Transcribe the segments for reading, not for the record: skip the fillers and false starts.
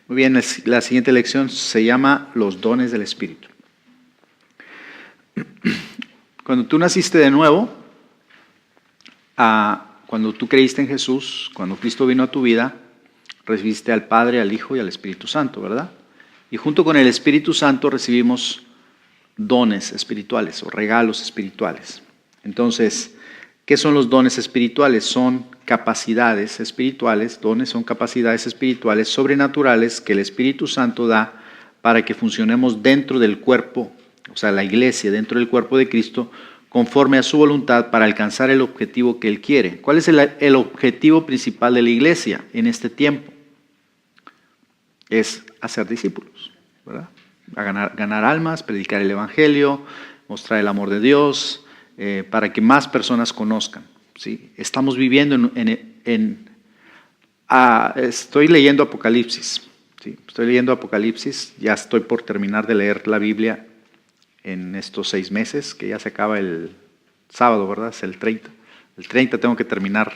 Muy bien, la siguiente lección se llama los dones del Espíritu. Cuando tú naciste de nuevo, cuando tú creíste en Jesús, cuando Cristo vino a tu vida, recibiste al Padre, al Hijo y al Espíritu Santo, ¿verdad? Y junto con el Espíritu Santo recibimos dones espirituales o regalos espirituales. Entonces, ¿qué son los dones espirituales? Son capacidades espirituales, dones son capacidades espirituales sobrenaturales que el Espíritu Santo da para que funcionemos dentro del cuerpo, o sea, la iglesia, dentro del cuerpo de Cristo, conforme a su voluntad para alcanzar el objetivo que Él quiere. ¿Cuál es el objetivo principal de la iglesia en este tiempo? Es hacer discípulos, ¿verdad? Ganar almas, predicar el Evangelio, mostrar el amor de Dios, para que más personas conozcan. ¿Sí? Estamos viviendo estoy leyendo Apocalipsis. ¿Sí? Estoy leyendo Apocalipsis, ya estoy por terminar de leer la Biblia en estos 6 meses, que ya se acaba el sábado, ¿verdad? Es el 30. El 30 tengo que terminar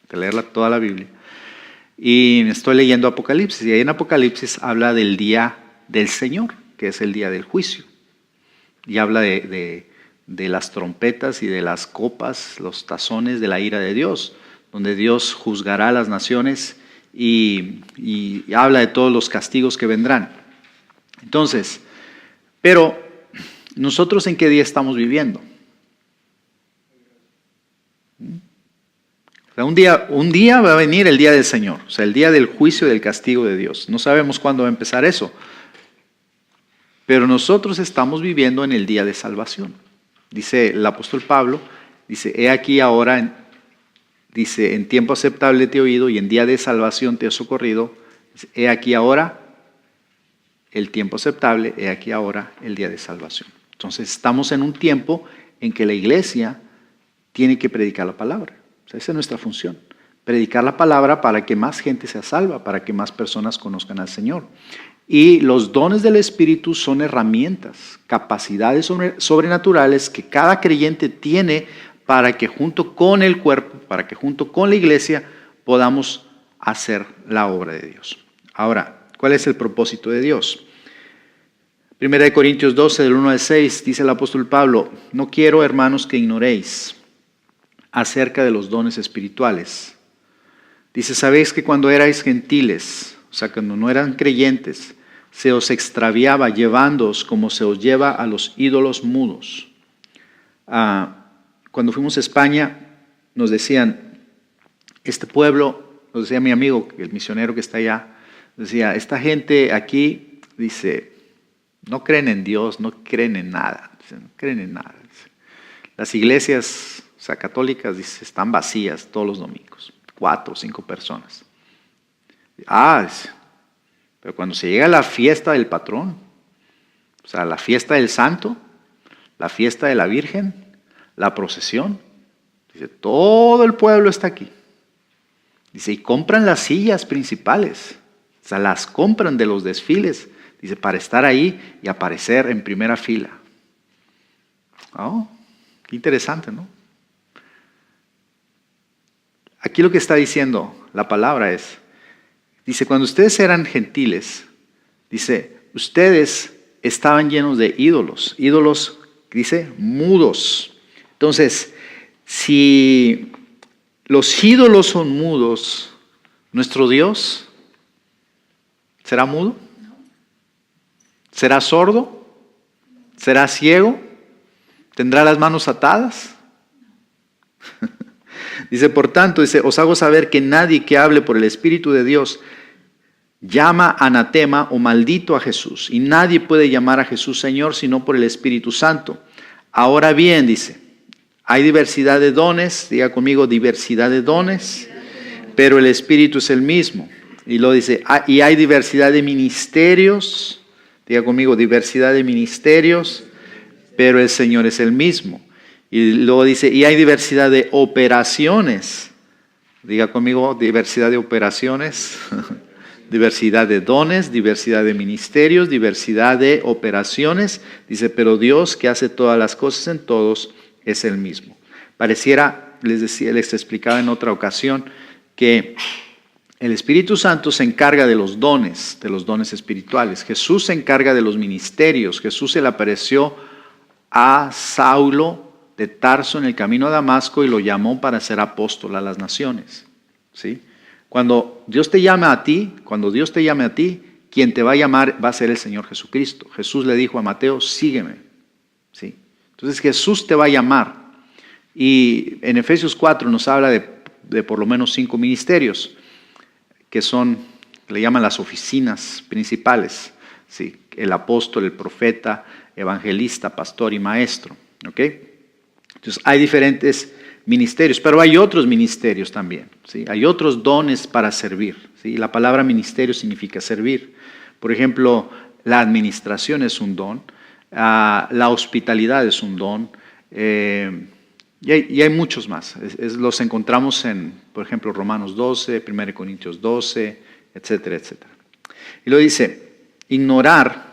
de leer toda la Biblia. Y estoy leyendo Apocalipsis, y ahí en Apocalipsis habla del día del Señor, que es el día del juicio. Y habla de las trompetas y de las copas, los tazones de la ira de Dios, donde Dios juzgará a las naciones y habla de todos los castigos que vendrán. Entonces, pero ¿nosotros en qué día estamos viviendo? O sea, un día va a venir el día del Señor, o sea, el día del juicio y del castigo de Dios. No sabemos cuándo va a empezar eso, pero nosotros estamos viviendo en el día de salvación. Dice el apóstol Pablo, dice, he aquí ahora, dice, en tiempo aceptable te he oído y en día de salvación te he socorrido. Dice, he aquí ahora el tiempo aceptable, he aquí ahora el día de salvación. Entonces estamos en un tiempo en que la iglesia tiene que predicar la palabra. O sea, esa es nuestra función, predicar la palabra para que más gente sea salva, para que más personas conozcan al Señor. Y los dones del Espíritu son herramientas, capacidades sobrenaturales que cada creyente tiene para que junto con el cuerpo, para que junto con la iglesia podamos hacer la obra de Dios. Ahora, ¿cuál es el propósito de Dios? 1 Corintios 12, del 1 al 6, dice el apóstol Pablo, no quiero, hermanos, que ignoréis acerca de los dones espirituales. Dice, sabéis que cuando erais gentiles, o sea, cuando no eran creyentes, se os extraviaba llevándoos como se os lleva a los ídolos mudos. Cuando fuimos a España, nos decían, este pueblo, nos decía mi amigo, el misionero que está allá, decía, esta gente aquí, dice, no creen en Dios, no creen en nada, dice, no creen en nada. Dice, las iglesias, o sea, católicas, dice, están vacías todos los domingos, 4 o 5 personas. Dice, pero cuando se llega a la fiesta del patrón, o sea, la fiesta del santo, la fiesta de la Virgen, la procesión, dice, todo el pueblo está aquí. Dice, y compran las sillas principales, o sea, las compran de los desfiles, dice, para estar ahí y aparecer en primera fila. Oh, qué interesante, ¿no? Aquí lo que está diciendo la palabra es, dice, cuando ustedes eran gentiles, dice, ustedes estaban llenos de ídolos, dice, mudos. Entonces, si los ídolos son mudos, ¿nuestro Dios será mudo? ¿Será sordo? ¿Será ciego? ¿Tendrá las manos atadas? Dice, por tanto, dice, os hago saber que nadie que hable por el Espíritu de Dios llama anatema o maldito a Jesús. Y nadie puede llamar a Jesús Señor sino por el Espíritu Santo. Ahora bien, dice, hay diversidad de dones, diga conmigo, diversidad de dones, pero el Espíritu es el mismo. Y luego dice, y hay diversidad de ministerios, diga conmigo, diversidad de ministerios, pero el Señor es el mismo. Y luego dice, y hay diversidad de operaciones. Diga conmigo, diversidad de operaciones. Diversidad de dones, diversidad de ministerios, diversidad de operaciones. Dice, pero Dios que hace todas las cosas en todos es el mismo. Pareciera, les explicaba en otra ocasión, que El Espíritu Santo se encarga de los dones espirituales. Jesús se encarga de los ministerios. Jesús se le apareció a Saulo de Tarso en el camino a Damasco y lo llamó para ser apóstol a las naciones. ¿Sí? Cuando Dios te llame a ti, quien te va a llamar va a ser el Señor Jesucristo. Jesús le dijo a Mateo, sígueme. ¿Sí? Entonces Jesús te va a llamar. Y en Efesios 4 nos habla de por lo menos 5 ministerios, que son, le llaman las oficinas principales. ¿Sí? El apóstol, el profeta, evangelista, pastor y maestro. ¿Ok? Entonces hay diferentes ministerios, pero hay otros ministerios también. ¿Sí? Hay otros dones para servir. ¿Sí? La palabra ministerio significa servir. Por ejemplo, la administración es un don, la hospitalidad es un don, y hay muchos más. Los encontramos en, por ejemplo, Romanos 12, 1 Corintios 12, etcétera, etcétera. Y lo dice, ignorar,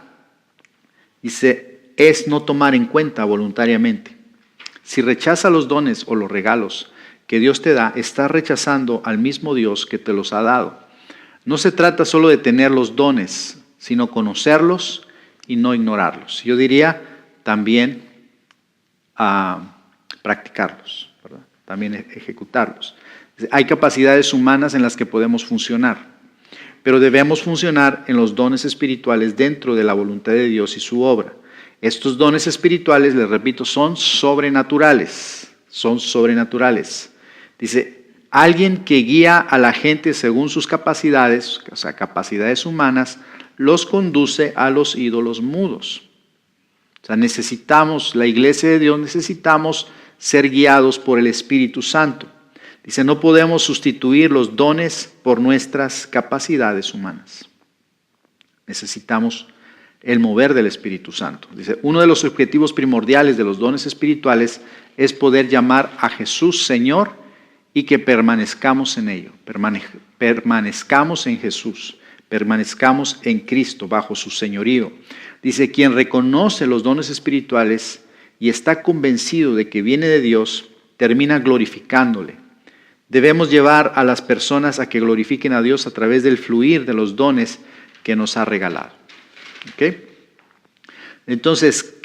dice, es no tomar en cuenta voluntariamente. Si rechaza los dones o los regalos que Dios te da, estás rechazando al mismo Dios que te los ha dado. No se trata solo de tener los dones, sino conocerlos y no ignorarlos. Yo diría también practicarlos, ¿verdad? También ejecutarlos. Hay capacidades humanas en las que podemos funcionar, pero debemos funcionar en los dones espirituales dentro de la voluntad de Dios y su obra. Estos dones espirituales, les repito, son sobrenaturales. Son sobrenaturales. Dice, alguien que guía a la gente según sus capacidades, o sea, capacidades humanas, los conduce a los ídolos mudos. O sea, necesitamos, la iglesia de Dios, necesitamos ser guiados por el Espíritu Santo. Dice, no podemos sustituir los dones por nuestras capacidades humanas. Necesitamos el mover del Espíritu Santo. Dice, uno de los objetivos primordiales de los dones espirituales es poder llamar a Jesús Señor y que permanezcamos en ello. Permanezcamos en Jesús, permanezcamos en Cristo bajo su señorío. Dice, quien reconoce los dones espirituales y está convencido de que viene de Dios, termina glorificándole. Debemos llevar a las personas a que glorifiquen a Dios a través del fluir de los dones que nos ha regalado. ¿Okay? Entonces,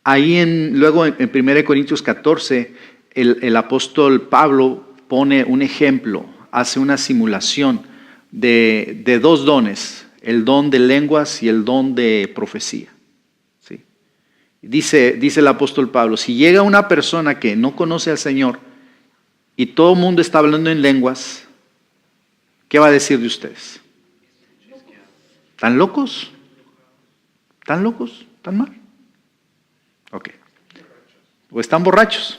ahí luego en 1 Corintios 14, el apóstol Pablo pone un ejemplo, hace una simulación de 2 dones, el don de lenguas y el don de profecía. ¿Sí? Dice el apóstol Pablo, si llega una persona que no conoce al Señor y todo el mundo está hablando en lenguas, ¿qué va a decir de ustedes? ¿Están locos? ¿Están locos? ¿Están mal? Ok. ¿O están borrachos?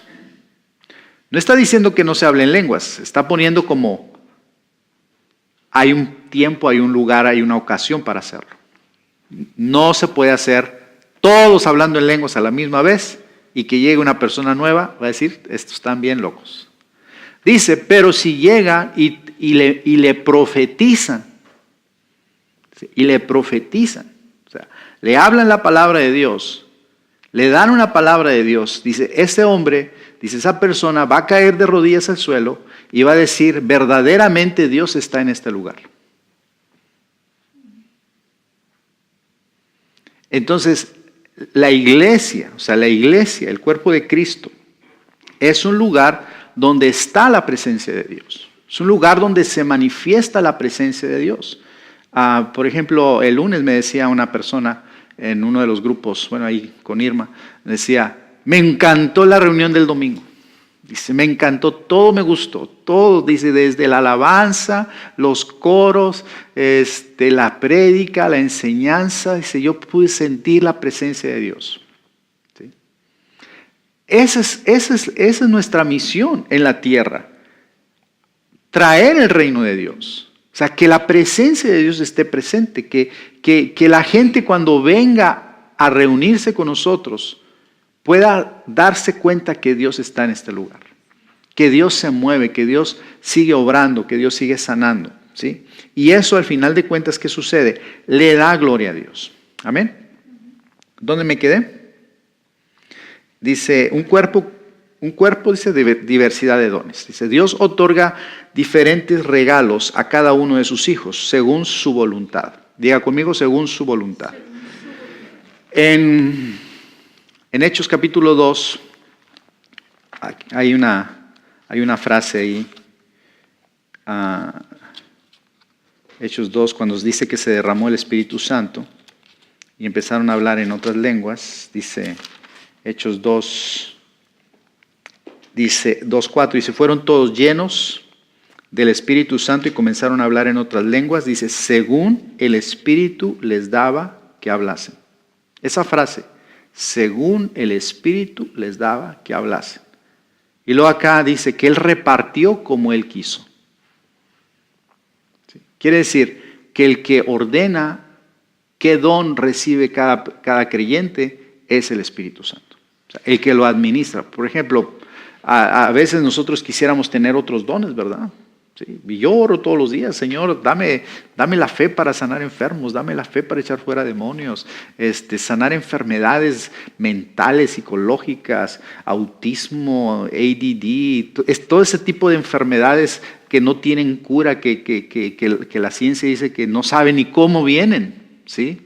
No está diciendo que no se hable en lenguas, está poniendo como hay un tiempo, hay un lugar, hay una ocasión para hacerlo. No se puede hacer todos hablando en lenguas a la misma vez y que llegue una persona nueva, va a decir, estos están bien locos. Dice, pero si llega y le profetizan, o sea, le hablan la palabra de Dios, le dan una palabra de Dios, dice, ese hombre, dice, esa persona va a caer de rodillas al suelo y va a decir, verdaderamente Dios está en este lugar. Entonces, la iglesia, el cuerpo de Cristo, es un lugar donde está la presencia de Dios. Es un lugar donde se manifiesta la presencia de Dios. Por ejemplo, el lunes me decía una persona en uno de los grupos, bueno, ahí con Irma, me decía, me encantó la reunión del domingo. Dice, me encantó, todo me gustó, todo, dice, desde la alabanza, los coros, la prédica, la enseñanza, dice, yo pude sentir la presencia de Dios. ¿Sí? Esa es nuestra misión en la tierra, traer el reino de Dios. O sea, que la presencia de Dios esté presente, que la gente cuando venga a reunirse con nosotros pueda darse cuenta que Dios está en este lugar, que Dios se mueve, que Dios sigue obrando, que Dios sigue sanando, ¿sí? Y eso al final de cuentas, ¿qué sucede? Le da gloria a Dios. Amén. ¿Dónde me quedé? Dice, un cuerpo un cuerpo, dice, de diversidad de dones. Dice, Dios otorga diferentes regalos a cada uno de sus hijos, según su voluntad. Diga conmigo, según su voluntad. En Hechos capítulo 2, hay una frase ahí. Hechos 2, cuando nos dice que se derramó el Espíritu Santo y empezaron a hablar en otras lenguas, dice Hechos 2, dice 2:4, dice, fueron todos llenos del Espíritu Santo y comenzaron a hablar en otras lenguas, dice, según el Espíritu les daba que hablasen. Esa frase, según el Espíritu les daba que hablasen. Y luego acá dice que Él repartió como Él quiso. ¿Sí? Quiere decir que el que ordena qué don recibe cada creyente es el Espíritu Santo. O sea, el que lo administra. Por ejemplo, a veces nosotros quisiéramos tener otros dones, ¿verdad? Sí, y yo oro todos los días, Señor, dame la fe para sanar enfermos, dame la fe para echar fuera demonios, sanar enfermedades mentales, psicológicas, autismo, ADD, todo ese tipo de enfermedades que no tienen cura, que la ciencia dice que no sabe ni cómo vienen, ¿sí?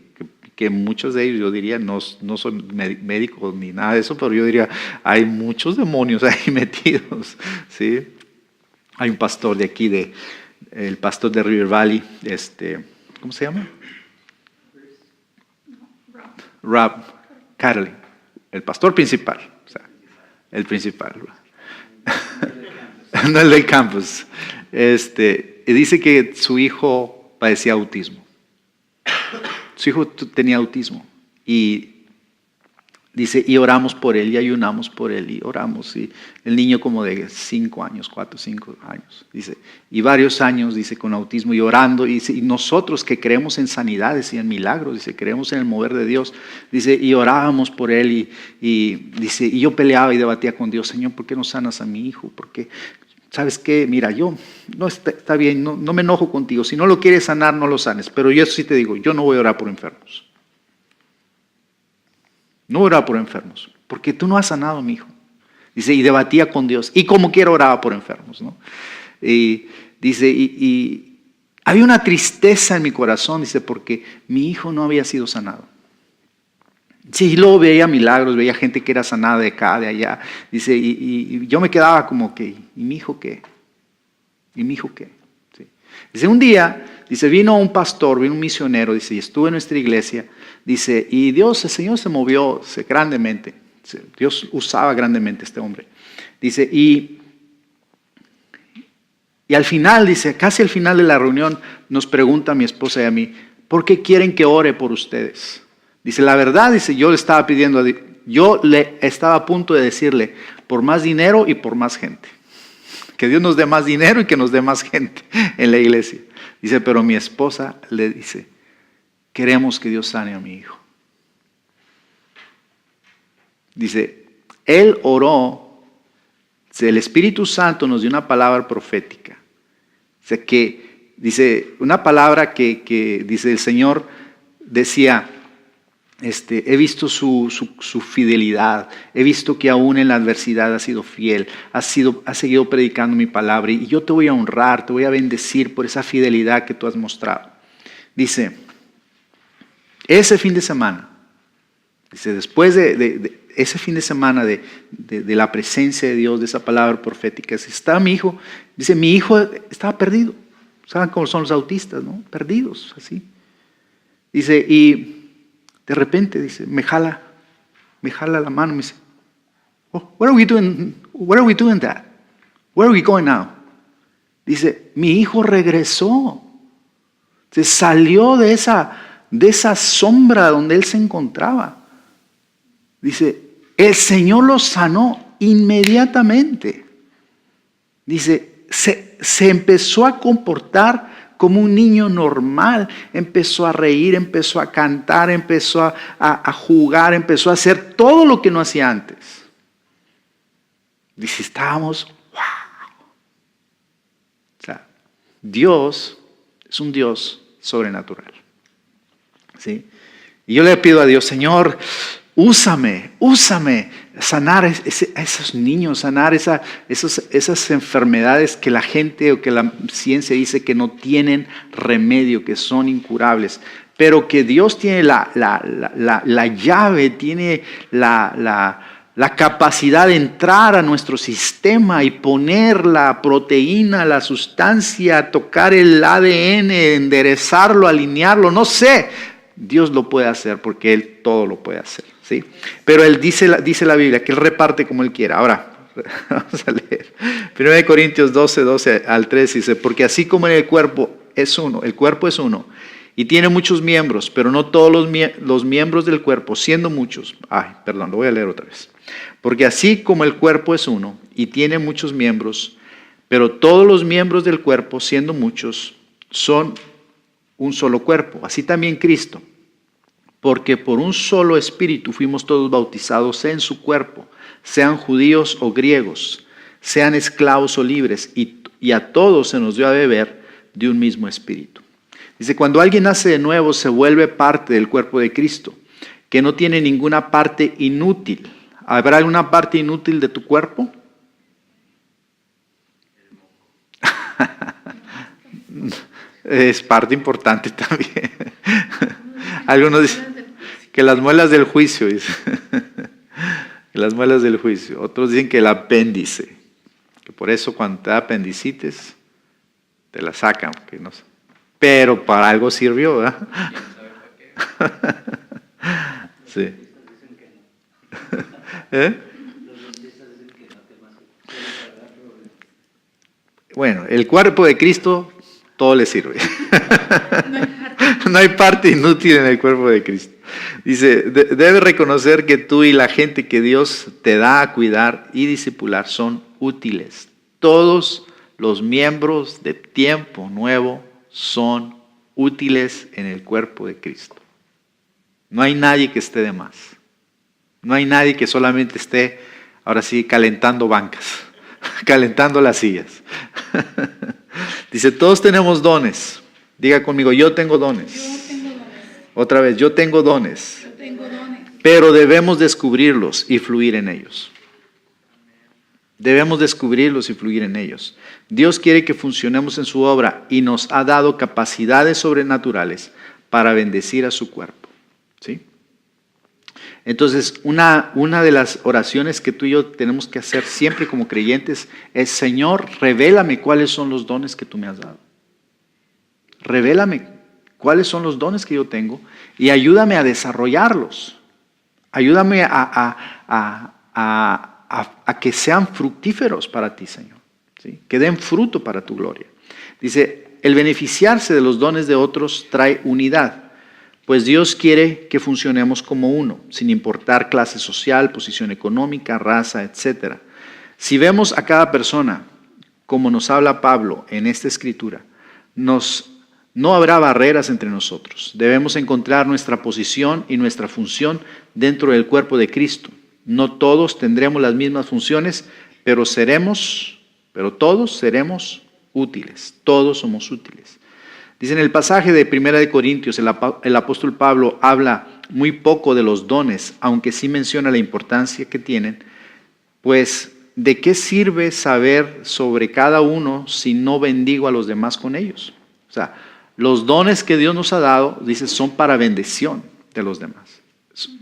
Que muchos de ellos, yo diría, no soy médico ni nada de eso, pero yo diría, hay muchos demonios ahí metidos, ¿sí? Hay un pastor de aquí, el pastor de River Valley, ¿cómo se llama? Rob Carlin, el pastor principal, o sea, el principal. No el del campus. Dice que su hijo padecía autismo. Su hijo tenía autismo y dice, y oramos por él y ayunamos por él y oramos. Y el niño como de 5 años, 4 o 5 años, dice, y varios años, dice, con autismo y orando. Y nosotros que creemos en sanidades y en milagros, dice, creemos en el mover de Dios, dice, y orábamos por él y dice, y yo peleaba y debatía con Dios, Señor, ¿por qué no sanas a mi hijo? Porque, ¿sabes qué? Mira, yo, no está bien, no me enojo contigo. Si no lo quieres sanar, no lo sanes. Pero yo sí te digo, yo no voy a orar por enfermos. No voy a orar por enfermos, porque tú no has sanado a mi hijo. Dice, y debatía con Dios. Y como quiera oraba por enfermos, ¿no? Y dice, y había una tristeza en mi corazón, dice, porque mi hijo no había sido sanado. Sí, y luego veía milagros, veía gente que era sanada de acá, de allá. Dice, y yo me quedaba como que, ¿y mi hijo qué? ¿Y mi hijo qué? Sí. Dice, un día, dice, vino un pastor, vino un misionero, dice, y estuvo en nuestra iglesia, dice, y Dios, el Señor se movió grandemente. Dios usaba grandemente a este hombre. Dice, y al final, dice, casi al final de la reunión, nos pregunta a mi esposa y a mí, ¿por qué quieren que ore por ustedes? Dice, la verdad, dice, yo le estaba pidiendo a Dios, yo le estaba a punto de decirle, por más dinero y por más gente. Que Dios nos dé más dinero y que nos dé más gente en la iglesia. Dice, pero mi esposa le dice, queremos que Dios sane a mi hijo. Dice, él oró, el Espíritu Santo nos dio una palabra profética. Dice, una palabra que dice el Señor, decía, he visto su fidelidad, he visto que aún en la adversidad ha sido fiel, ha seguido predicando mi palabra y yo te voy a honrar, te voy a bendecir por esa fidelidad que tú has mostrado. Dice, ese fin de semana, dice, después de ese fin de semana de la presencia de Dios, de esa palabra profética, estaba mi hijo, dice, mi hijo estaba perdido. ¿Saben cómo son los autistas, no? Perdidos, así. Dice, y de repente, dice, me jala la mano, me dice, oh, what are we doing that? Where are we going now? Dice, mi hijo regresó. Se salió de esa sombra donde él se encontraba. Dice, el Señor lo sanó inmediatamente. Dice, se empezó a comportar como un niño normal, empezó a reír, empezó a cantar, empezó a jugar, empezó a hacer todo lo que no hacía antes. Dice, estábamos, wow. O sea, Dios es un Dios sobrenatural. ¿Sí? Y yo le pido a Dios, Señor, úsame, sanar a esos niños, sanar esas enfermedades que la gente o que la ciencia dice que no tienen remedio, que son incurables, pero que Dios tiene la llave, tiene la capacidad de entrar a nuestro sistema y poner la proteína, la sustancia, tocar el ADN, enderezarlo, alinearlo, no sé. Dios lo puede hacer porque Él todo lo puede hacer, ¿sí? Pero Él dice la Biblia que Él reparte como Él quiera. Ahora, vamos a leer. 1 Corintios 12 al 13 dice, porque así como en el cuerpo es uno, el cuerpo es uno, y tiene muchos miembros, pero no todos los miembros del cuerpo, siendo muchos. Lo voy a leer otra vez. Porque así como el cuerpo es uno, y tiene muchos miembros, pero todos los miembros del cuerpo, siendo muchos, son un solo cuerpo. Así también Cristo. Porque por un solo espíritu fuimos todos bautizados en su cuerpo, sean judíos o griegos, sean esclavos o libres, y a todos se nos dio a beber de un mismo espíritu. Dice, cuando alguien nace de nuevo se vuelve parte del cuerpo de Cristo, que no tiene ninguna parte inútil. ¿Habrá alguna parte inútil de tu cuerpo? Es parte importante también. Algunos dicen que las muelas del juicio, dice. Las muelas del juicio. Otros dicen que el apéndice. Que por eso cuando te da apendicitis, te la sacan. Que no sé. Pero para algo sirvió, ¿verdad? Sí. Bueno, el cuerpo de Cristo, todo le sirve. No hay parte inútil en el cuerpo de Cristo. Dice, debes reconocer que tú y la gente que Dios te da a cuidar y discipular son útiles. Todos los miembros de Tiempo Nuevo son útiles en el cuerpo de Cristo. No hay nadie que esté de más. No hay nadie que solamente esté, ahora sí, calentando bancas, calentando las sillas. Dice, todos tenemos dones. Diga conmigo, yo tengo dones. Yo tengo dones. Otra vez, yo tengo dones. Yo tengo dones. Pero debemos descubrirlos y fluir en ellos. Debemos descubrirlos y fluir en ellos. Dios quiere que funcionemos en su obra y nos ha dado capacidades sobrenaturales para bendecir a su cuerpo. ¿Sí? Entonces, una de las oraciones que tú y yo tenemos que hacer siempre como creyentes es, Señor, revélame cuáles son los dones que tú me has dado. Revélame cuáles son los dones que yo tengo y ayúdame a desarrollarlos. Ayúdame a que sean fructíferos para ti, Señor. ¿Sí? Que den fruto para tu gloria. Dice, el beneficiarse de los dones de otros trae unidad, pues Dios quiere que funcionemos como uno, sin importar clase social, posición económica, raza, etc. Si vemos a cada persona, como nos habla Pablo en esta escritura, no habrá barreras entre nosotros. Debemos encontrar nuestra posición y nuestra función dentro del cuerpo de Cristo. No todos tendremos las mismas funciones, pero todos seremos útiles. Todos somos útiles. Dice en el pasaje de 1 Corintios, el apóstol Pablo habla muy poco de los dones, aunque sí menciona la importancia que tienen, pues ¿de qué sirve saber sobre cada uno si no bendigo a los demás con ellos? O sea, los dones que Dios nos ha dado, dice, son para bendición de los demás.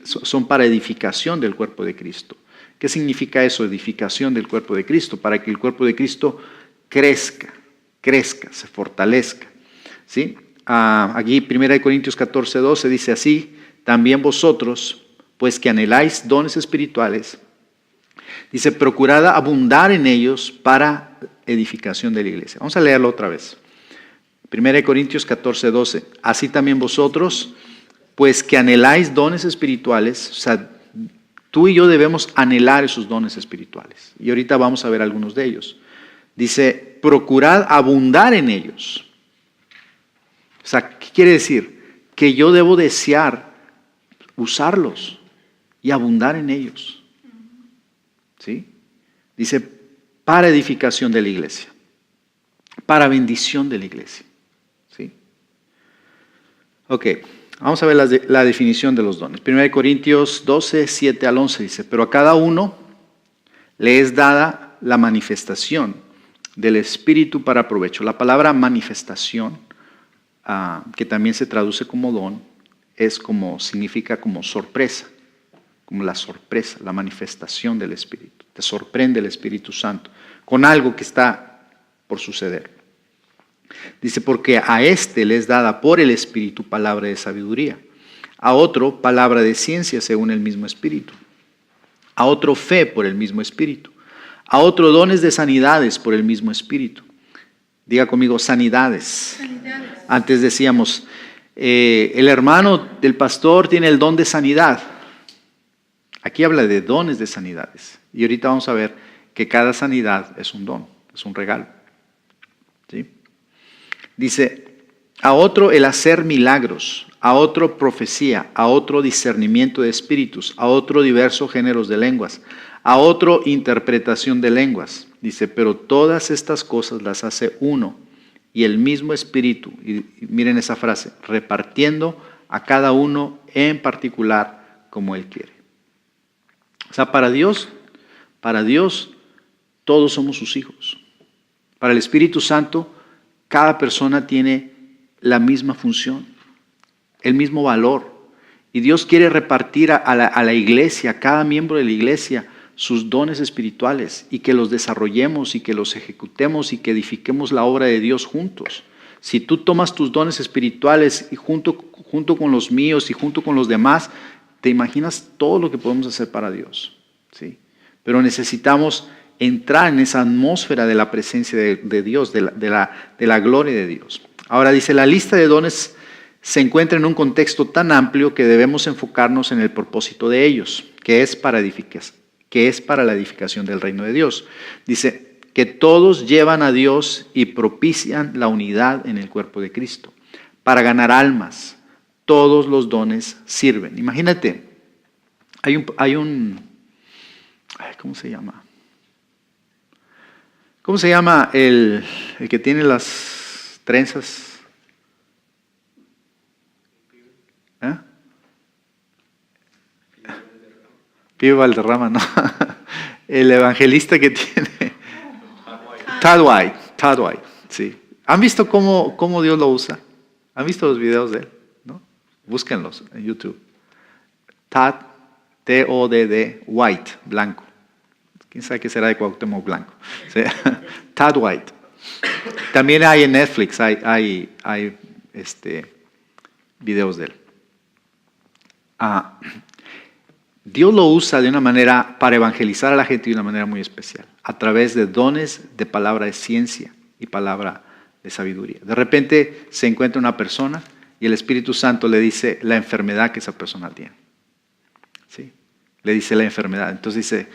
Son para edificación del cuerpo de Cristo. ¿Qué significa eso, edificación del cuerpo de Cristo? Para que el cuerpo de Cristo crezca, se fortalezca. ¿Sí? Aquí 1 Corintios 14:12 dice así, también vosotros, pues que anheláis dones espirituales, dice, procurad abundar en ellos para edificación de la iglesia. Vamos a leerlo otra vez. 1 Corintios 14:12, así también vosotros, pues que anheláis dones espirituales, o sea, tú y yo debemos anhelar esos dones espirituales. Y ahorita vamos a ver algunos de ellos. Dice, procurad abundar en ellos. O sea, ¿qué quiere decir? Que yo debo desear usarlos y abundar en ellos. ¿Sí? Dice, para edificación de la iglesia, para bendición de la iglesia. ¿Sí? Ok, Vamos a ver la definición de los dones. 1 Corintios 12, 7 al 11 dice, pero a cada uno le es dada la manifestación del Espíritu para provecho. La palabra manifestación, que también se traduce como don, significa como sorpresa, como la sorpresa, la manifestación del Espíritu. Te sorprende el Espíritu Santo con algo que está por suceder. Dice, porque a este le es dada por el Espíritu palabra de sabiduría, a otro palabra de ciencia según el mismo Espíritu, a otro fe por el mismo Espíritu, a otro dones de sanidades por el mismo Espíritu. Diga conmigo, sanidades. Antes decíamos, el hermano del pastor tiene el don de sanidad. Aquí habla de dones de sanidades. Y ahorita vamos a ver que cada sanidad es un don, es un regalo. ¿Sí? Dice, a otro el hacer milagros, a otro profecía, a otro discernimiento de espíritus, a otro diversos géneros de lenguas, a otro interpretación de lenguas. Dice, pero todas estas cosas las hace uno y el mismo Espíritu. Y miren esa frase, repartiendo a cada uno en particular como Él quiere. O sea, para Dios, todos somos sus hijos. Para el Espíritu Santo, cada persona tiene la misma función, el mismo valor. Y Dios quiere repartir a la iglesia, a cada miembro de la iglesia, sus dones espirituales y que los desarrollemos y que los ejecutemos y que edifiquemos la obra de Dios juntos. Si tú tomas tus dones espirituales y junto con los míos y junto con los demás, te imaginas todo lo que podemos hacer para Dios, ¿sí? Pero necesitamos entrar en esa atmósfera de la presencia de Dios, de la gloria de Dios. Ahora dice, la lista de dones se encuentra en un contexto tan amplio que debemos enfocarnos en el propósito de ellos, que es para la edificación del reino de Dios. Dice que todos llevan a Dios y propician la unidad en el cuerpo de Cristo. Para ganar almas, todos los dones sirven. Imagínate, ¿cómo se llama? ¿Cómo se llama el que tiene las trenzas? ¿Eh? Pío Valderrama, no. El evangelista que tiene. Todd White, sí. ¿Han visto cómo Dios lo usa? ¿Han visto los videos de él? ¿No? Búsquenlos en YouTube. Todd, T-O-D-D, White, blanco. ¿Quién sabe qué será de Cuauhtémoc Blanco? ¿Sí? Todd White. También hay en Netflix, hay videos de él. Dios lo usa de una manera para evangelizar a la gente de una manera muy especial, a través de dones de palabra de ciencia y palabra de sabiduría. De repente se encuentra una persona y el Espíritu Santo le dice la enfermedad que esa persona tiene. ¿Sí? Le dice la enfermedad. Entonces dice,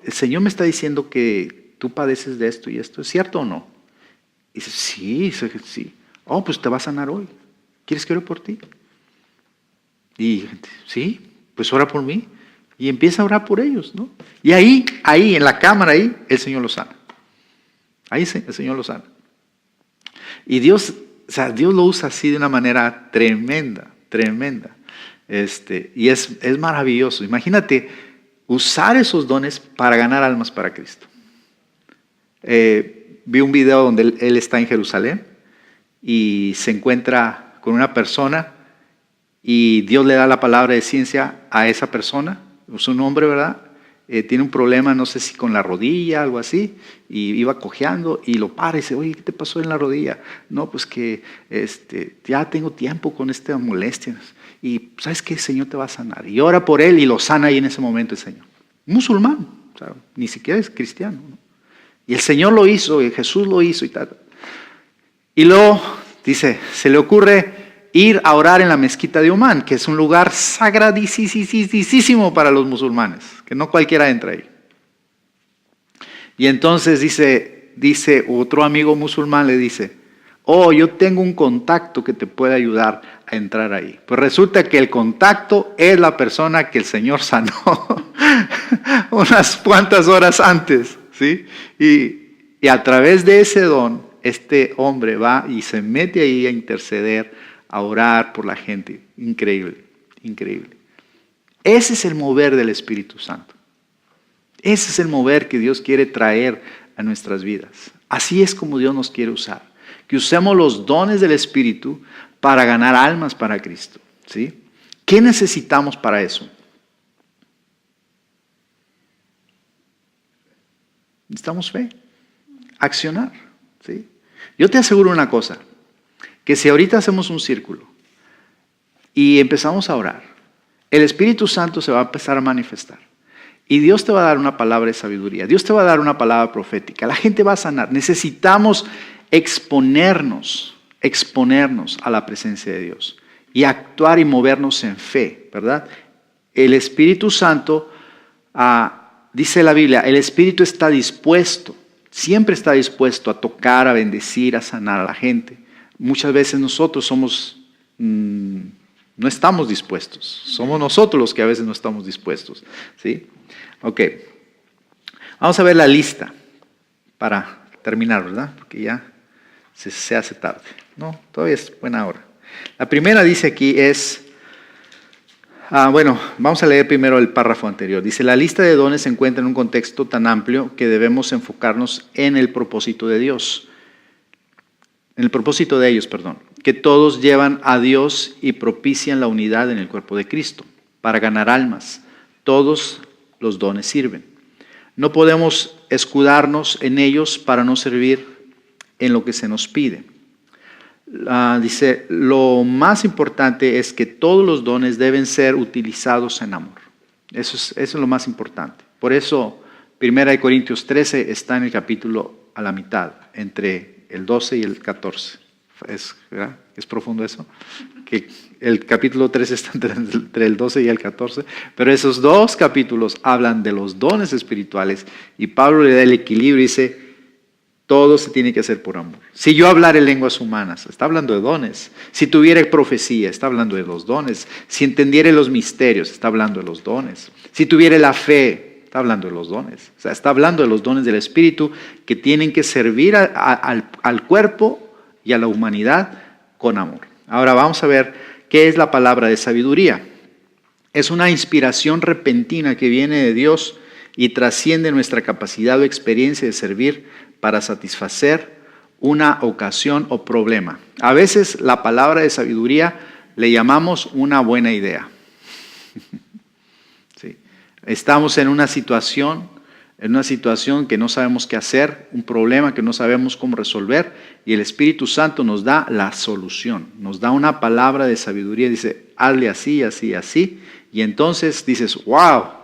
el Señor me está diciendo que tú padeces de esto y esto. ¿Es cierto o no? Y dice, sí. Pues te va a sanar hoy. ¿Quieres que ore por ti? Y sí, pues ora por mí. Y empieza a orar por ellos, ¿no? Y ahí, en la cámara, el Señor los sana. Ahí el Señor los sana. Y Dios lo usa así de una manera tremenda. Y es maravilloso. Imagínate usar esos dones para ganar almas para Cristo. Vi un video donde él está en Jerusalén y se encuentra con una persona y Dios le da la palabra de ciencia a esa persona. Es un hombre, ¿verdad? Tiene un problema, no sé si con la rodilla, algo así, y iba cojeando y lo para y dice, oye, ¿qué te pasó en la rodilla? No, pues que ya tengo tiempo con esta molestia. Y ¿sabes qué? El Señor te va a sanar. Y ora por él y lo sana ahí en ese momento el Señor. Musulmán, o sea, ni siquiera es cristiano, ¿no? Y el Señor lo hizo, y Jesús lo hizo y tal. Y luego, dice, se le ocurre ir a orar en la mezquita de Omán, que es un lugar sagradísimo para los musulmanes, que no cualquiera entra ahí. Y entonces dice otro amigo musulmán, le dice, yo tengo un contacto que te puede ayudar a entrar ahí. Pues resulta que el contacto es la persona que el Señor sanó unas cuantas horas antes, ¿sí? Y a través de ese don, este hombre va y se mete ahí a interceder a orar por la gente. Increíble, increíble. Ese es el mover del Espíritu Santo. Ese es el mover que Dios quiere traer a nuestras vidas. Así es como Dios nos quiere usar. Que usemos los dones del Espíritu para ganar almas para Cristo. ¿Sí? ¿Qué necesitamos para eso? Necesitamos fe, accionar. ¿Sí? Yo te aseguro una cosa, que si ahorita hacemos un círculo y empezamos a orar, el Espíritu Santo se va a empezar a manifestar. Y Dios te va a dar una palabra de sabiduría. Dios te va a dar una palabra profética. La gente va a sanar. Necesitamos exponernos a la presencia de Dios. Y actuar y movernos en fe, ¿verdad? El Espíritu Santo, dice la Biblia, el Espíritu está dispuesto. Siempre está dispuesto a tocar, a bendecir, a sanar a la gente. Muchas veces nosotros no estamos dispuestos. Somos nosotros los que a veces no estamos dispuestos. ¿Sí? Ok. Vamos a ver la lista para terminar, ¿verdad? Porque ya se hace tarde. No, todavía es buena hora. La primera dice aquí es, vamos a leer primero el párrafo anterior. Dice, la lista de dones se encuentra en un contexto tan amplio que debemos enfocarnos en el propósito de Dios. En el propósito de ellos, que todos llevan a Dios y propician la unidad en el cuerpo de Cristo para ganar almas. Todos los dones sirven. No podemos escudarnos en ellos para no servir en lo que se nos pide. Dice, lo más importante es que todos los dones deben ser utilizados en amor. Eso es lo más importante. Por eso, 1 Corintios 13 está en el capítulo a la mitad, entre el 12 y el 14. ¿Es profundo eso? Que el capítulo 13 está entre el 12 y el 14, pero esos dos capítulos hablan de los dones espirituales y Pablo le da el equilibrio y dice, todo se tiene que hacer por amor. Si yo hablara en lenguas humanas, está hablando de dones. Si tuviera profecía, está hablando de los dones. Si entendiera los misterios, está hablando de los dones. Si tuviera la fe, está hablando de los dones. O sea, está hablando de los dones del Espíritu que tienen que servir al cuerpo y a la humanidad con amor. Ahora vamos a ver qué es la palabra de sabiduría. Es una inspiración repentina que viene de Dios y trasciende nuestra capacidad o experiencia de servir para satisfacer una ocasión o problema. A veces la palabra de sabiduría le llamamos una buena idea. Sí. Estamos en una situación que no sabemos qué hacer, un problema que no sabemos cómo resolver, y el Espíritu Santo nos da la solución, nos da una palabra de sabiduría, dice, hazle así, así, así, y entonces dices, wow,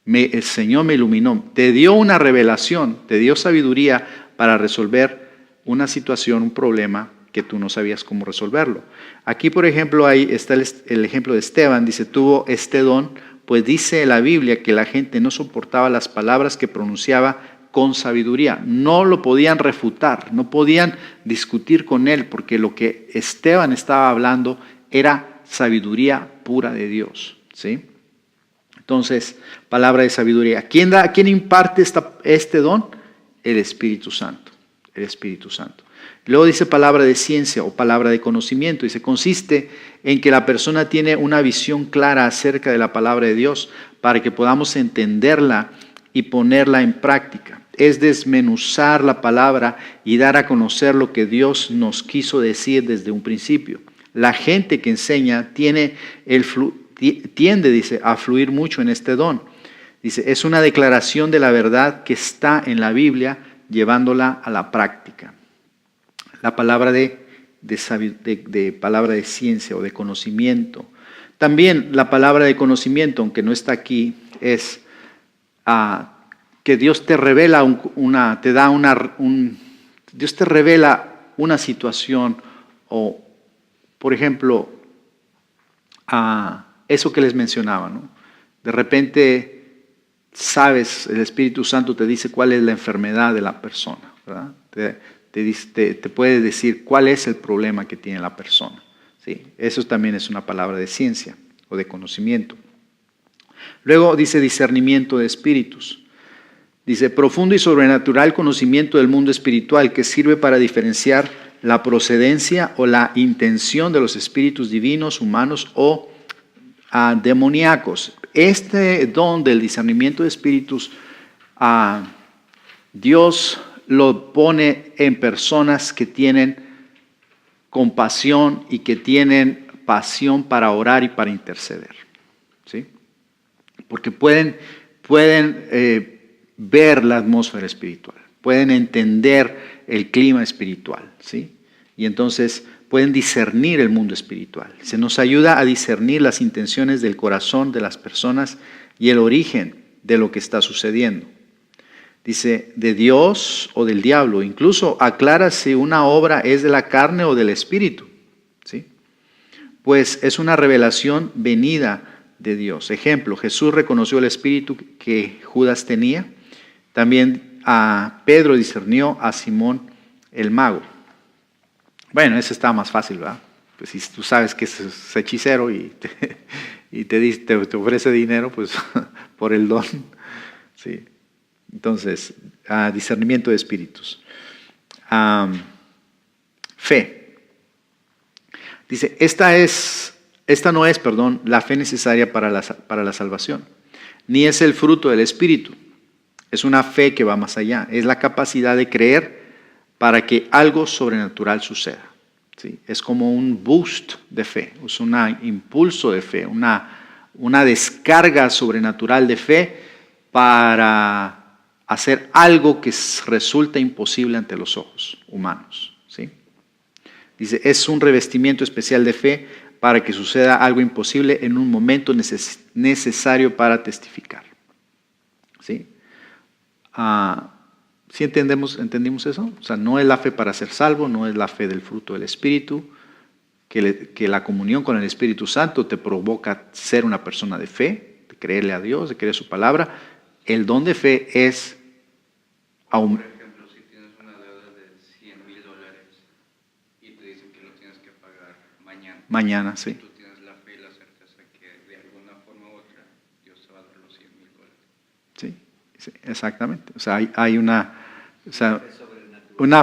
el Señor me iluminó, te dio una revelación, te dio sabiduría para resolver una situación, un problema que tú no sabías cómo resolverlo. Aquí, por ejemplo, ahí está el ejemplo de Esteban, dice, tuvo este don, pues dice la Biblia que la gente no soportaba las palabras que pronunciaba con sabiduría. No lo podían refutar, no podían discutir con él, porque lo que Esteban estaba hablando era sabiduría pura de Dios. ¿Sí? Entonces, palabra de sabiduría. ¿Quién imparte este don? El Espíritu Santo. El Espíritu Santo. Luego dice palabra de ciencia o palabra de conocimiento. Dice, consiste en que la persona tiene una visión clara acerca de la palabra de Dios para que podamos entenderla y ponerla en práctica. Es desmenuzar la palabra y dar a conocer lo que Dios nos quiso decir desde un principio. La gente que enseña tiende, dice, a fluir mucho en este don. Dice, es una declaración de la verdad que está en la Biblia, llevándola a la práctica. La palabra de palabra de ciencia o de conocimiento. También la palabra de conocimiento, aunque no está aquí, es que Dios te revela Dios te revela una situación o, por ejemplo, eso que les mencionaba, ¿no? De repente sabes, el Espíritu Santo te dice cuál es la enfermedad de la persona, ¿verdad? Te puede decir cuál es el problema que tiene la persona. ¿Sí? Eso también es una palabra de ciencia o de conocimiento. Luego dice discernimiento de espíritus. Dice profundo y sobrenatural conocimiento del mundo espiritual que sirve para diferenciar la procedencia o la intención de los espíritus divinos, humanos o demoníacos. Este don del discernimiento de espíritus, Dios lo pone en personas que tienen compasión y que tienen pasión para orar y para interceder, ¿sí? Porque pueden ver la atmósfera espiritual, pueden entender el clima espiritual, ¿sí? Y entonces pueden discernir el mundo espiritual. Se nos ayuda a discernir las intenciones del corazón de las personas y el origen de lo que está sucediendo. Dice, de Dios o del diablo. Incluso aclara si una obra es de la carne o del espíritu, ¿sí? Pues es una revelación venida de Dios. Ejemplo, Jesús reconoció el espíritu que Judas tenía. También a Pedro discernió a Simón el mago. Bueno, ese está más fácil, ¿verdad? Pues si tú sabes que es hechicero y te ofrece dinero, pues por el don, ¿sí? Entonces, discernimiento de espíritus. Fe. Dice, esta no es, la fe necesaria para la salvación, ni es el fruto del espíritu. Es una fe que va más allá. Es la capacidad de creer para que algo sobrenatural suceda, ¿sí? Es como un boost de fe, es un impulso de fe, una descarga sobrenatural de fe para hacer algo que resulta imposible ante los ojos humanos, ¿sí? Dice, es un revestimiento especial de fe para que suceda algo imposible en un momento necesario para testificar, ¿sí? ¿Sí entendimos eso? O sea, no es la fe para ser salvo, no es la fe del fruto del Espíritu, que la comunión con el Espíritu Santo te provoca ser una persona de fe, de creerle a Dios, de creer su palabra. El don de fe es Por ejemplo, si tienes una deuda de $100,000 y te dicen que lo tienes que pagar mañana. Mañana, sí. Tú tienes la fe y la certeza que de alguna forma u otra Dios te va a dar los $100,000. Sí, sí, exactamente. O sea, hay una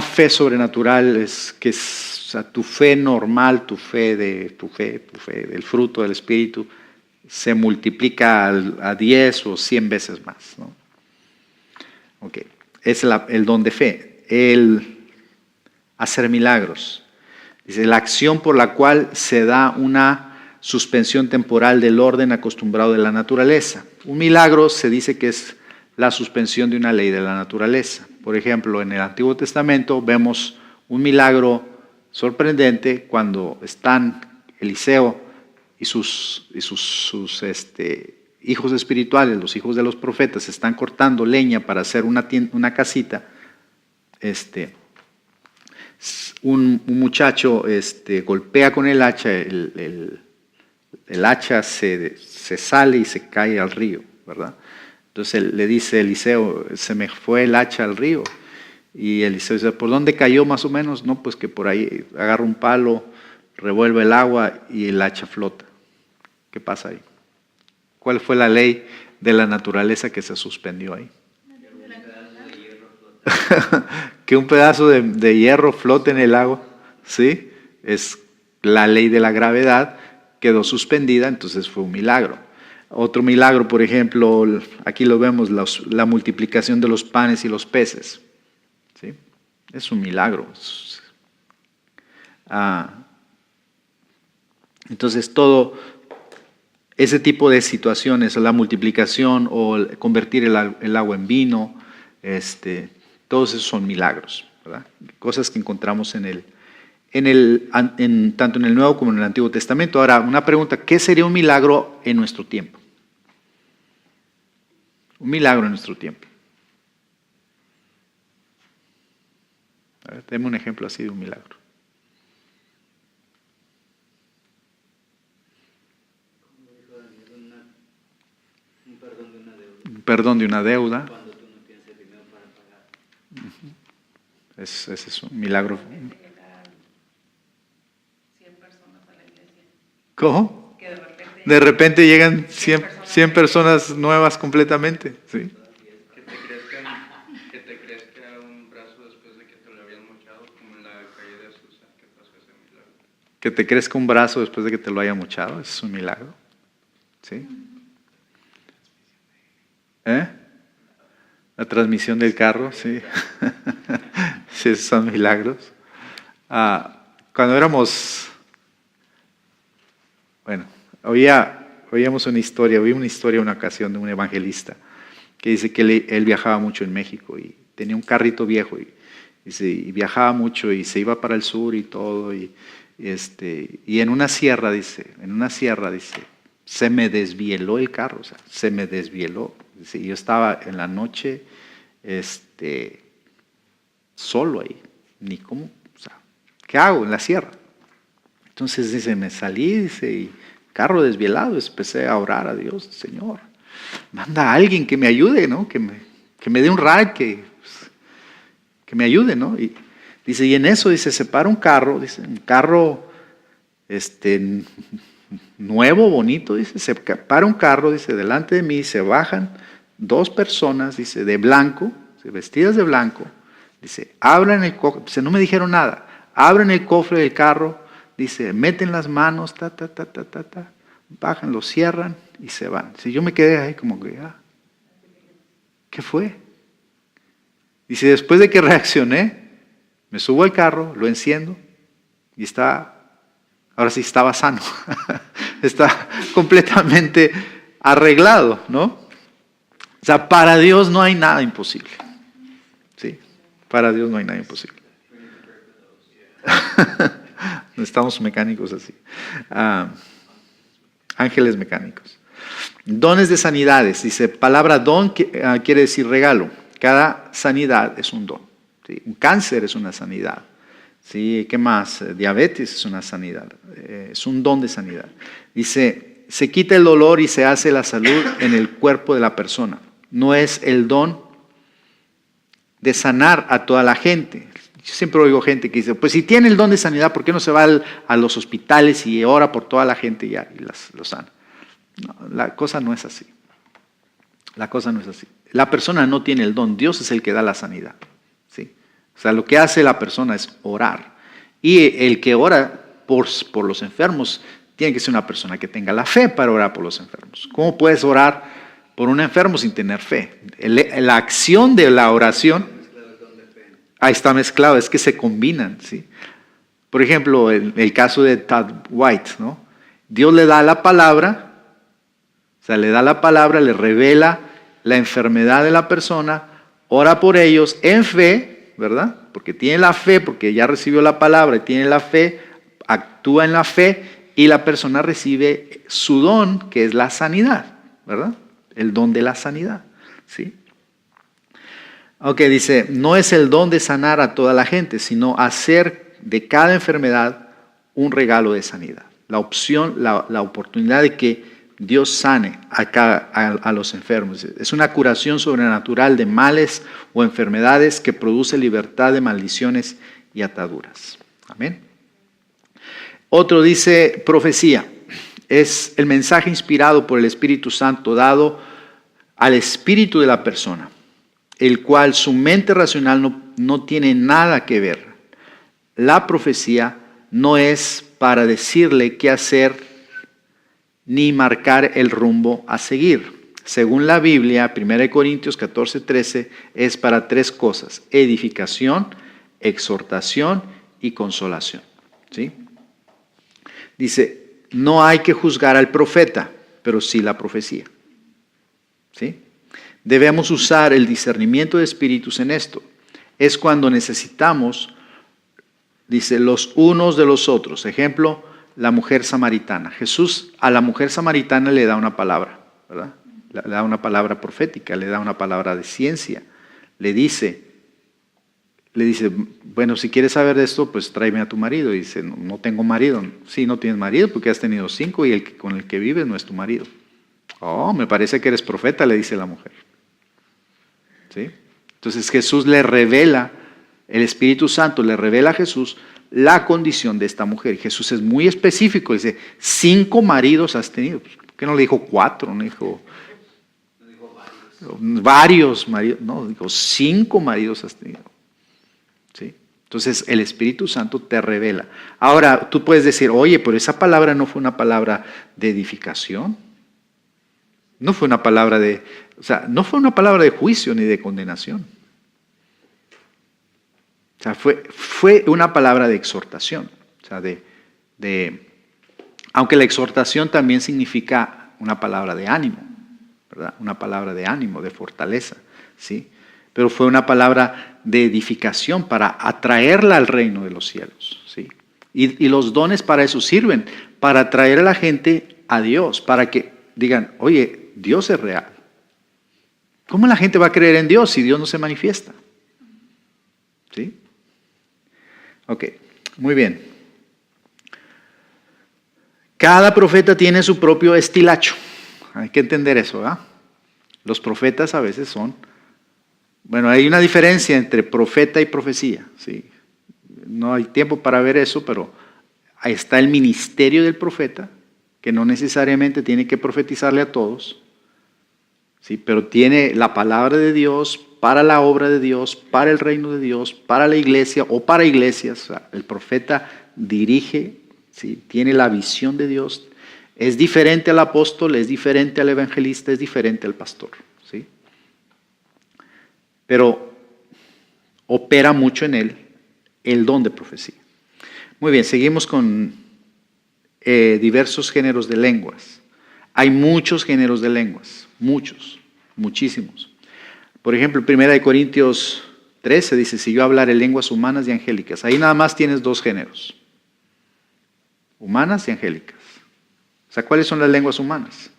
fe sobrenatural es que es, o sea, tu fe normal, tu fe del fruto del Espíritu se multiplica a 10 o 100 veces más, ¿no? Ok, es el don de fe, el hacer milagros. Dice, la acción por la cual se da una suspensión temporal del orden acostumbrado de la naturaleza. Un milagro se dice que es la suspensión de una ley de la naturaleza. Por ejemplo, en el Antiguo Testamento vemos un milagro sorprendente cuando están Eliseo y sus hijos espirituales, los hijos de los profetas, están cortando leña para hacer una casita. Un muchacho golpea con el hacha, el hacha se sale y se cae al río, ¿verdad? Entonces le dice Eliseo, se me fue el hacha al río. Y Eliseo dice, ¿por dónde cayó más o menos? No, pues que por ahí agarra un palo, revuelve el agua y el hacha flota. ¿Qué pasa ahí? ¿Cuál fue la ley de la naturaleza que se suspendió ahí? Que un pedazo de hierro flote en el agua, ¿sí? Es la ley de la gravedad, quedó suspendida, entonces fue un milagro. Otro milagro, por ejemplo, aquí lo vemos, la multiplicación de los panes y los peces, ¿sí? Es un milagro. Entonces todo ese tipo de situaciones, la multiplicación o convertir el agua en vino, todos esos son milagros, ¿verdad? Cosas que encontramos tanto en el Nuevo como en el Antiguo Testamento. Ahora, una pregunta, ¿qué sería un milagro en nuestro tiempo? Un milagro en nuestro tiempo. A ver, deme un ejemplo así de un milagro. Un perdón de una deuda. Cuando tú no tienes el dinero para pagar. Ese es un milagro. 100 personas a la iglesia. ¿Cómo? Que De repente llegan 100 personas nuevas completamente. ¿Sí? Que te crezca un brazo después de que te lo habían mochado, como en la calle de Jesús. Que te crezca un brazo después de que te lo haya mochado, eso es un milagro. ¿Sí? La transmisión del carro, sí. Sí, esos son milagros. Cuando éramos, bueno, oíamos una historia, oí una historia una ocasión de un evangelista que dice que él viajaba mucho en México y tenía un carrito viejo y viajaba mucho y se iba para el sur y todo y en una sierra dice, se me desvieló el carro, o sea, se me desvieló. Dice, yo estaba en la noche, solo ahí, ni cómo, o sea, ¿qué hago en la sierra? Entonces dice, me salí, dice, y carro desvielado, empecé a orar a Dios, Señor, manda a alguien que me ayude, ¿no? Que me dé un ride, que me ayude, ¿no? Y dice, y en eso, dice, se para un carro, dice, un carro, nuevo, bonito, dice, se para un carro, dice, delante de mí, se bajan 2 personas, dice, de blanco, vestidas de blanco, dice, abren el cofre, dice, no me dijeron nada, abren el cofre del carro, dice, meten las manos, bajan, lo cierran y se van. Dice, yo me quedé ahí como que, ¿qué fue? Dice, después de que reaccioné, me subo al carro, lo enciendo y ahora sí estaba sano, está completamente arreglado, ¿no? O sea, para Dios no hay nada imposible. ¿Sí? Para Dios no hay nada imposible. Necesitamos mecánicos así. Ángeles mecánicos. Dones de sanidades. Dice, palabra don quiere decir regalo. Cada sanidad es un don. ¿Sí? Un cáncer es una sanidad. ¿Sí? ¿Qué más? Diabetes es una sanidad. Es un don de sanidad. Dice, se quita el dolor y se hace la salud en el cuerpo de la persona. No es el don de sanar a toda la gente. Yo siempre oigo gente que dice, pues si tiene el don de sanidad, ¿por qué no se va a los hospitales y ora por toda la gente y lo sana? No, la cosa no es así. La cosa no es así. La persona no tiene el don, Dios es el que da la sanidad. ¿Sí? O sea, lo que hace la persona es orar. Y el que ora por los enfermos tiene que ser una persona que tenga la fe para orar por los enfermos. ¿Cómo puedes orar por un enfermo sin tener fe? La acción de la oración, ahí está mezclado, es que se combinan. ¿Sí? Por ejemplo, el caso de Todd White, ¿no? Dios le da la palabra, o sea, le da la palabra, le revela la enfermedad de la persona, ora por ellos en fe, ¿verdad? Porque tiene la fe, porque ya recibió la palabra y tiene la fe, actúa en la fe y la persona recibe su don, que es la sanidad, ¿verdad? El don de la sanidad, ¿sí? Ok, dice, no es el don de sanar a toda la gente, sino hacer de cada enfermedad un regalo de sanidad. La opción, la oportunidad de que Dios sane a los enfermos. Es una curación sobrenatural de males o enfermedades que produce libertad de maldiciones y ataduras. Amén. Otro dice profecía. Es el mensaje inspirado por el Espíritu Santo dado al espíritu de la persona, el cual su mente racional no tiene nada que ver. La profecía no es para decirle qué hacer ni marcar el rumbo a seguir. Según la Biblia, 1 Corintios 14:13, es para 3 cosas: edificación, exhortación y consolación. ¿Sí? Dice, no hay que juzgar al profeta, pero sí la profecía. ¿Sí? Debemos usar el discernimiento de espíritus en esto. Es cuando necesitamos, dice, los unos de los otros. Ejemplo, la mujer samaritana. Jesús a la mujer samaritana le da una palabra, ¿verdad? Le da una palabra profética, le da una palabra de ciencia. Le dice, bueno, si quieres saber de esto, pues tráeme a tu marido. Y dice, no tengo marido. Sí, no tienes marido porque has tenido 5 y con el que vives no es tu marido. Oh, me parece que eres profeta, le dice la mujer. ¿Sí? Entonces Jesús le revela, el Espíritu Santo le revela a Jesús la condición de esta mujer. Jesús es muy específico, dice, 5 maridos has tenido. ¿Por qué no le dijo 4? No dijo varios maridos. No, dijo 5 maridos has tenido. ¿Sí? Entonces el Espíritu Santo te revela. Ahora tú puedes decir, oye, pero esa palabra no fue una palabra de edificación. No fue una palabra no fue una palabra de juicio ni de condenación. O sea, fue una palabra de exhortación. O sea, aunque la exhortación también significa una palabra de ánimo, ¿verdad? Una palabra de ánimo, de fortaleza, ¿sí? Pero fue una palabra de edificación para atraerla al reino de los cielos, ¿sí? Y los dones para eso sirven, para atraer a la gente a Dios, para que digan, oye, Dios es real. ¿Cómo la gente va a creer en Dios si Dios no se manifiesta? ¿Sí? Ok, muy bien. Cada profeta tiene su propio estilacho. Hay que entender eso, ¿verdad? Los profetas a veces bueno, hay una diferencia entre profeta y profecía, ¿sí? No hay tiempo para ver eso, pero ahí está el ministerio del profeta, que no necesariamente tiene que profetizarle a todos, ¿sí? Pero tiene la palabra de Dios para la obra de Dios, para el reino de Dios, para la iglesia o para iglesias. O sea, el profeta dirige, ¿sí? Tiene la visión de Dios. Es diferente al apóstol, es diferente al evangelista, es diferente al pastor, ¿sí? Pero opera mucho en él el don de profecía. Muy bien, seguimos con diversos géneros de lenguas. Hay muchos géneros de lenguas, muchísimos. Por ejemplo, 1 Corintios 13 dice, si yo hablaré lenguas humanas y angélicas. Ahí nada más tienes dos géneros, humanas y angélicas. O sea, ¿cuáles son las lenguas humanas?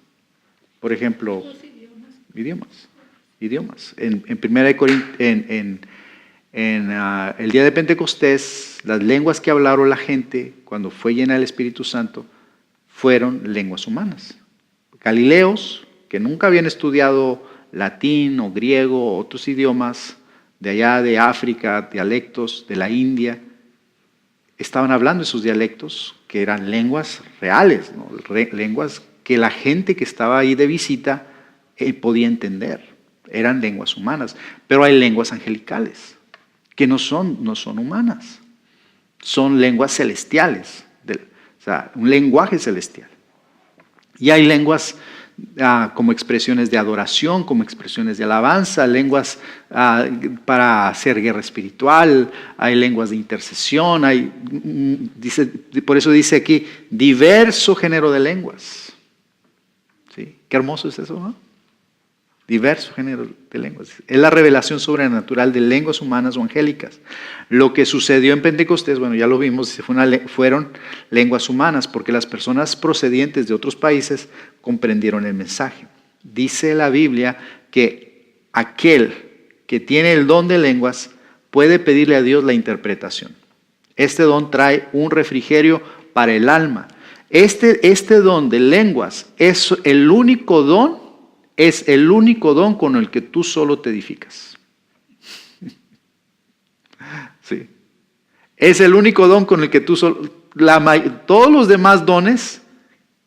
Por ejemplo, idiomas. En el día de Pentecostés, las lenguas que hablaron la gente cuando fue llena del Espíritu Santo fueron lenguas humanas. Galileos, que nunca habían estudiado latín o griego o otros idiomas de allá de África, dialectos de la India, estaban hablando esos dialectos que eran lenguas reales, ¿no? Lenguas que la gente que estaba ahí de visita podía entender. Eran lenguas humanas, pero hay lenguas angelicales que no son humanas, son lenguas celestiales, o sea, un lenguaje celestial. Y hay lenguas como expresiones de adoración, como expresiones de alabanza, lenguas para hacer guerra espiritual, hay lenguas de intercesión, por eso dice aquí, diverso género de lenguas. ¿Sí? Qué hermoso es eso, ¿no? Diverso género de lenguas. Es la revelación sobrenatural de lenguas humanas o angélicas. Lo que sucedió en Pentecostés, bueno, ya lo vimos, fueron lenguas humanas, porque las personas procedientes de otros países comprendieron el mensaje. Dice la Biblia que aquel que tiene el don de lenguas puede pedirle a Dios la interpretación. Este don trae un refrigerio para el alma. Este don de lenguas es el único don con el que tú solo te edificas. Sí. Es el único don con el que tú solo... todos los demás dones,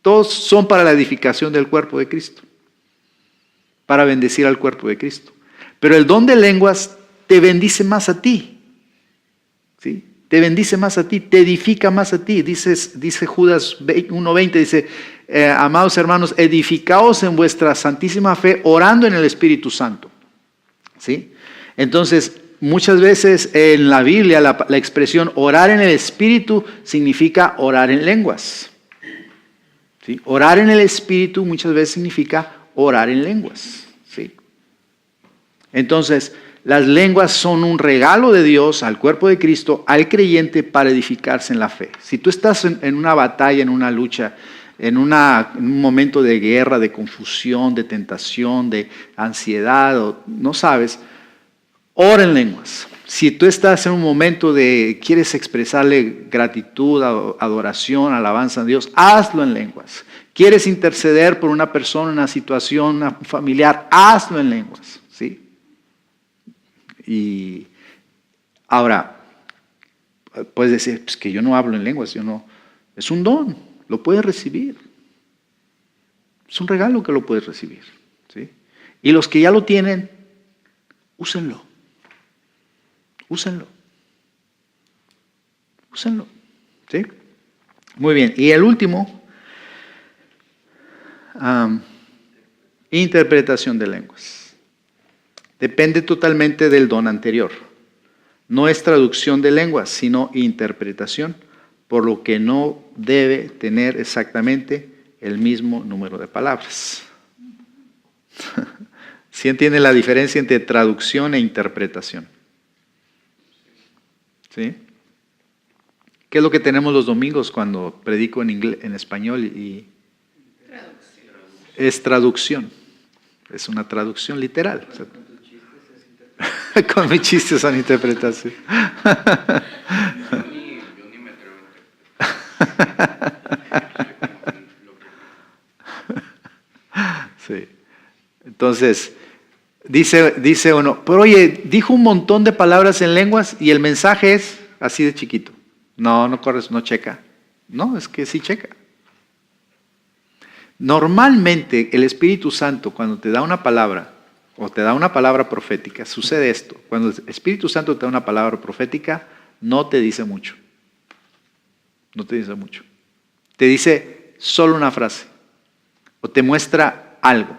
todos son para la edificación del cuerpo de Cristo, para bendecir al cuerpo de Cristo. Pero el don de lenguas te bendice más a ti. ¿Sí? Te bendice más a ti, te edifica más a ti. Dice Judas 1:20, dice, amados hermanos, edificaos en vuestra santísima fe, orando en el Espíritu Santo. ¿Sí? Entonces, muchas veces en la Biblia la expresión orar en el Espíritu significa orar en lenguas. ¿Sí? Orar en el Espíritu muchas veces significa orar en lenguas. ¿Sí? Entonces, las lenguas son un regalo de Dios al cuerpo de Cristo, al creyente, para edificarse en la fe. Si tú estás en una batalla, en una lucha, en un momento de guerra, de confusión, de tentación, de ansiedad, o no sabes, ora en lenguas. Si tú estás en un momento de quieres expresarle gratitud, adoración, alabanza a Dios, hazlo en lenguas. Quieres interceder por una persona, una situación familiar, hazlo en lenguas. ¿Sí? Y ahora, puedes decir, pues que yo no hablo en lenguas, es un don, lo puedes recibir. Es un regalo que lo puedes recibir. ¿Sí? Y los que ya lo tienen, úsenlo. Úsenlo. Úsenlo. ¿Sí? Muy bien. Y el último, interpretación de lenguas. Depende totalmente del don anterior. No es traducción de lenguas, sino interpretación, por lo que no debe tener exactamente el mismo número de palabras. ¿Sí entiende la diferencia entre traducción e interpretación? ¿Sí? ¿Qué es lo que tenemos los domingos cuando predico en inglés, en español? Es traducción. Es una traducción literal. O sea, con mis chistes son interpretación. Yo ni me atrevo a interpretar. Sí. Entonces, dice uno, pero oye, dijo un montón de palabras en lenguas y el mensaje es así de chiquito. No corres, no checa. No, es que sí checa. Normalmente el Espíritu Santo cuando te da una palabra o te da una palabra profética, sucede esto. Cuando el Espíritu Santo te da una palabra profética, no te dice mucho. No te dice mucho. Te dice solo una frase o te muestra algo.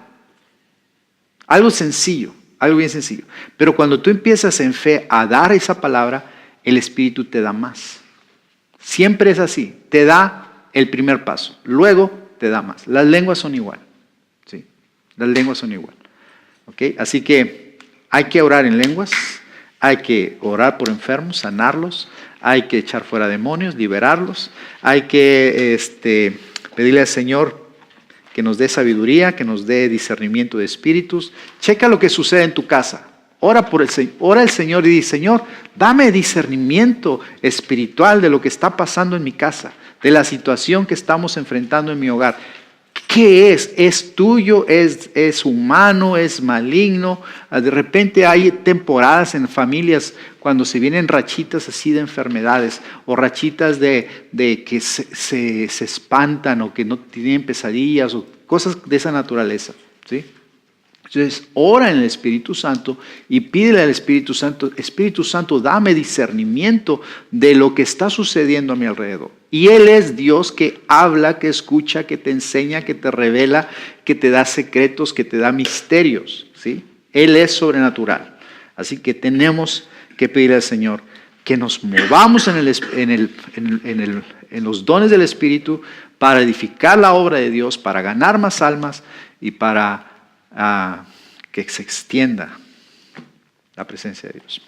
Algo sencillo, algo bien sencillo. Pero cuando tú empiezas en fe a dar esa palabra, el Espíritu te da más. Siempre es así. Te da el primer paso. Luego te da más. Las lenguas son igual. ¿Sí? Las lenguas son igual. ¿Ok? Así que hay que orar en lenguas. Hay que orar por enfermos, sanarlos. Hay que echar fuera demonios, liberarlos. Hay que pedirle al Señor que nos dé sabiduría, que nos dé discernimiento de espíritus. Checa lo que sucede en tu casa. Ora al Señor y dice, Señor, dame discernimiento espiritual de lo que está pasando en mi casa, de la situación que estamos enfrentando en mi hogar. ¿Qué es? ¿Es tuyo? ¿Es humano? ¿Es maligno? De repente hay temporadas en familias cuando se vienen rachitas así de enfermedades o rachitas de que se espantan o que no tienen pesadillas o cosas de esa naturaleza. ¿Sí? Entonces, ora en el Espíritu Santo y pídele al Espíritu Santo, dame discernimiento de lo que está sucediendo a mi alrededor. Y Él es Dios que habla, que escucha, que te enseña, que te revela, que te da secretos, que te da misterios. ¿Sí? Él es sobrenatural. Así que tenemos que pedirle al Señor que nos movamos en los dones del Espíritu para edificar la obra de Dios, para ganar más almas y para que se extienda la presencia de Dios.